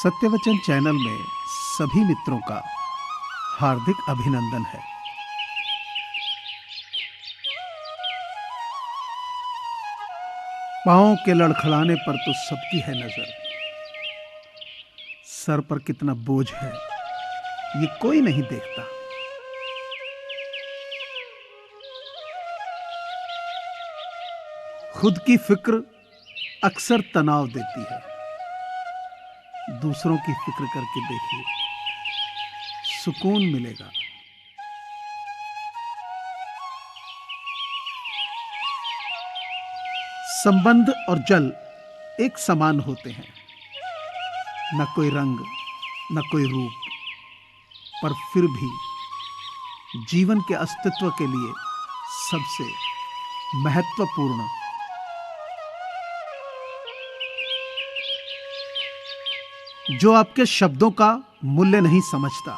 सत्यवचन channel में सभी मित्रों का हार्दिक अभिनंदन है। पांव के लड़खड़ाने पर तो सबकी है नजर, सर पर कितना बोझ है ये कोई नहीं देखता। खुद की फिक्र अक्सर तनाव देती है, दूसरों की फिक्र करके देखिए, सुकून मिलेगा। संबंध और जल एक समान होते हैं, न कोई रंग न कोई रूप, पर फिर भी जीवन के अस्तित्व के लिए सबसे महत्वपूर्ण। जो आपके शब्दों का मूल्य नहीं समझता,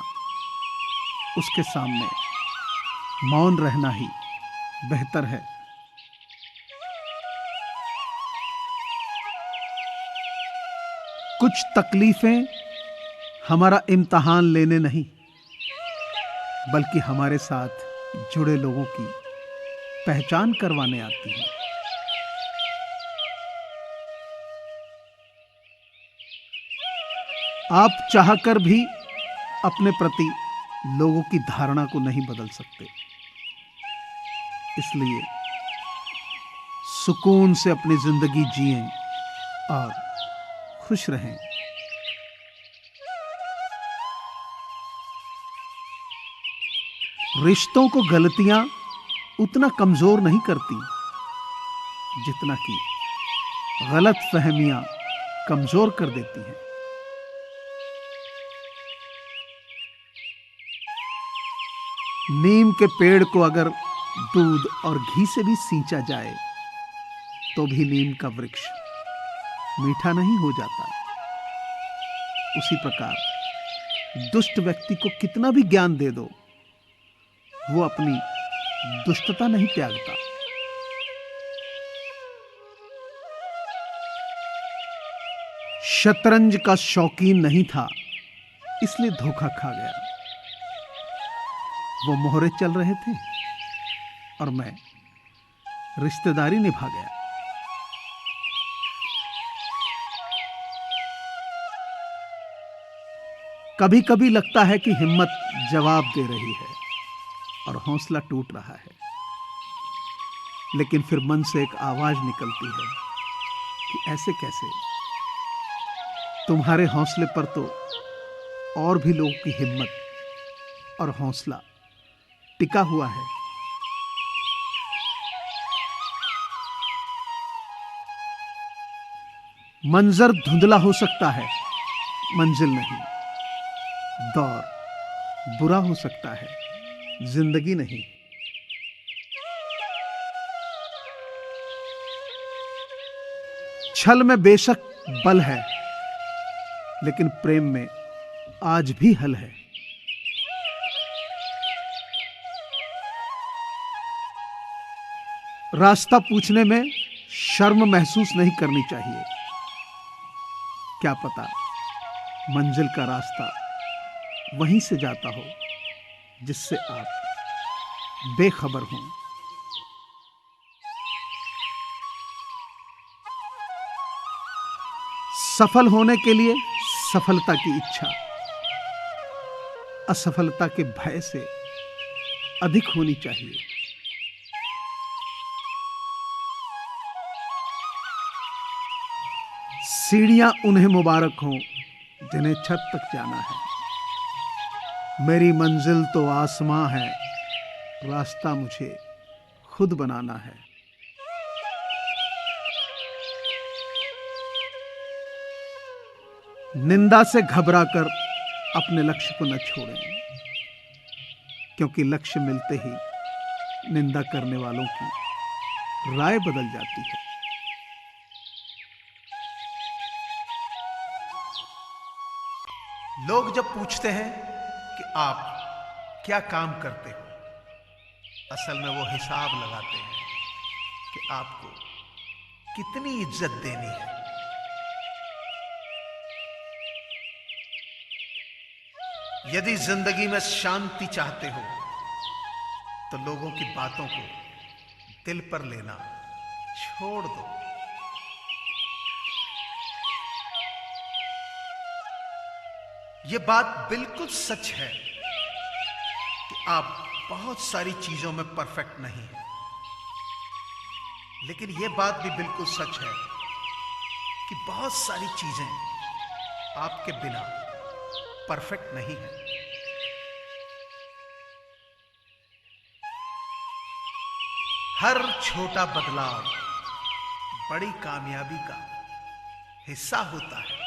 उसके सामने मौन रहना ही बेहतर है। कुछ तकलीफें हमारा इम्तिहान लेने नहीं, बल्कि हमारे साथ जुड़े लोगों की पहचान करवाने आती हैं। आप चाहकर भी अपने प्रति लोगों की धारणा को नहीं बदल सकते, इसलिए सुकून से अपनी जिंदगी जिएं और खुश रहें। रिश्तों को गलतियां उतना कमजोर नहीं करती जितना कि गलत फहमियां कमजोर कर देती हैं। नीम के पेड़ को अगर दूध और घी से भी सींचा जाए तो भी नीम का वृक्ष मीठा नहीं हो जाता। उसी प्रकार दुष्ट व्यक्ति को कितना भी ज्ञान दे दो, वो अपनी दुष्टता नहीं त्यागता। शतरंज का शौकीन नहीं था, इसलिए धोखा खा गया। वो मोहरे चल रहे थे और मैं रिश्तेदारी निभा गया। कभी कभी लगता है कि हिम्मत जवाब दे रही है और हौसला टूट रहा है, लेकिन फिर मन से एक आवाज निकलती है कि ऐसे कैसे? तुम्हारे हौसले पर तो और भी लोगों की हिम्मत और हौसला टिका हुआ है। मंजर धुंधला हो सकता है, मंजिल नहीं। दौर बुरा हो सकता है, जिंदगी नहीं। छल में बेशक बल है, लेकिन प्रेम में आज भी हल है। रास्ता पूछने में शर्म महसूस नहीं करनी चाहिए। क्या पता मंजिल का रास्ता वहीं से जाता हो जिससे आप बेखबर हों। सफल होने के लिए सफलता की इच्छा असफलता के भय से अधिक होनी चाहिए। सीढ़ियां उन्हें मुबारक हों जिन्हें छत तक जाना है। मेरी मंजिल तो आसमां है, रास्ता मुझे खुद बनाना है। निंदा से घबराकर अपने लक्ष्य को न छोड़ें, क्योंकि लक्ष्य मिलते ही निंदा करने वालों की राय बदल जाती है। लोग जब पूछते हैं कि आप क्या काम करते हो, असल में वो हिसाब लगाते हैं कि आपको कितनी इज्जत देनी है। यदि जिंदगी में शांति चाहते हो तो लोगों की बातों को दिल पर लेना छोड़ दो। यह बात बिल्कुल सच है कि आप बहुत सारी चीजों में परफेक्ट नहीं हैं, लेकिन यह बात भी बिल्कुल सच है कि बहुत सारी चीजें आपके बिना परफेक्ट नहीं है। हर छोटा बदलाव बड़ी कामयाबी का हिस्सा होता है।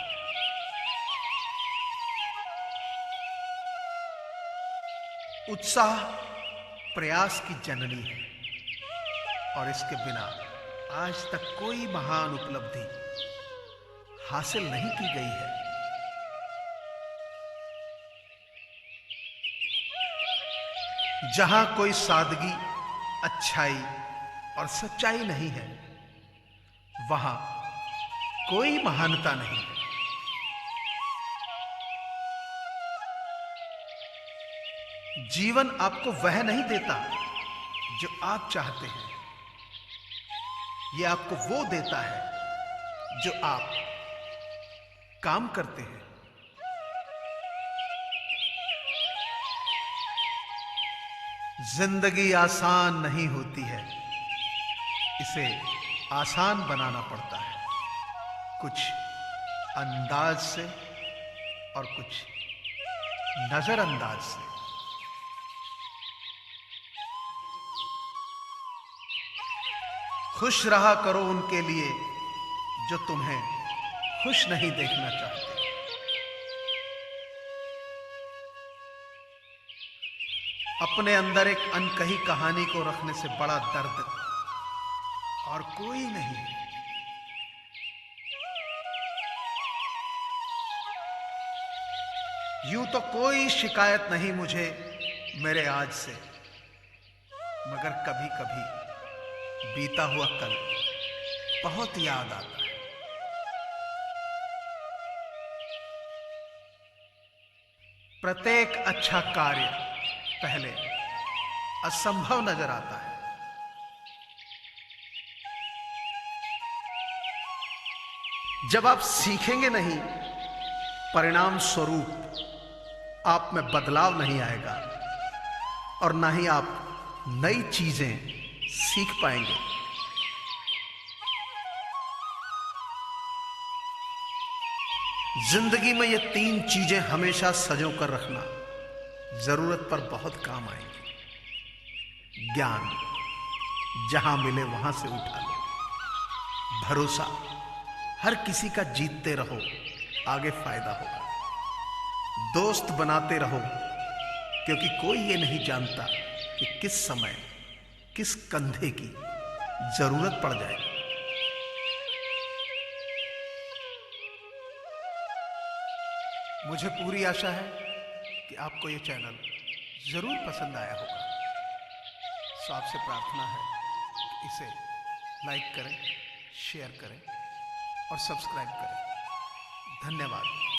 उत्साह प्रयास की जननी है और इसके बिना आज तक कोई महान उपलब्धि हासिल नहीं की गई है। जहां कोई सादगी, अच्छाई और सच्चाई नहीं है, वहां कोई महानता नहीं है। जीवन आपको वह नहीं देता जो आप चाहते हैं, यह आपको वो देता है जो आप काम करते हैं। जिंदगी आसान नहीं होती है, इसे आसान बनाना पड़ता है, कुछ अंदाज से और कुछ नजरअंदाज से। खुश रहा करो उनके लिए जो तुम्हें खुश नहीं देखना चाहते। अपने अंदर एक अनकही कहानी को रखने से बड़ा दर्द और कोई नहीं। यूं तो कोई शिकायत नहीं मुझे मेरे आज से, मगर कभी कभी बीता हुआ कल बहुत याद आता है। प्रत्येक अच्छा कार्य पहले असंभव नजर आता है। जब आप सीखेंगे नहीं, परिणाम स्वरूप आप में बदलाव नहीं आएगा और ना ही आप नई चीजें सीख पाएंगे। जिंदगी में ये 3 चीजें हमेशा सजो कर रखना जरूरत पर बहुत काम आएंगी। ज्ञान जहां मिले वहां से उठा लो। भरोसा हर किसी का जीतते रहो, आगे फायदा होगा। दोस्त बनाते रहो, क्योंकि कोई ये नहीं जानता कि किस समय किस कंधे की जरूरत पड़ जाए। मुझे पूरी आशा है कि आपको ये चैनल जरूर पसंद आया होगा। सो आपसे प्रार्थना है कि इसे लाइक करें, शेयर करें और सब्सक्राइब करें। धन्यवाद।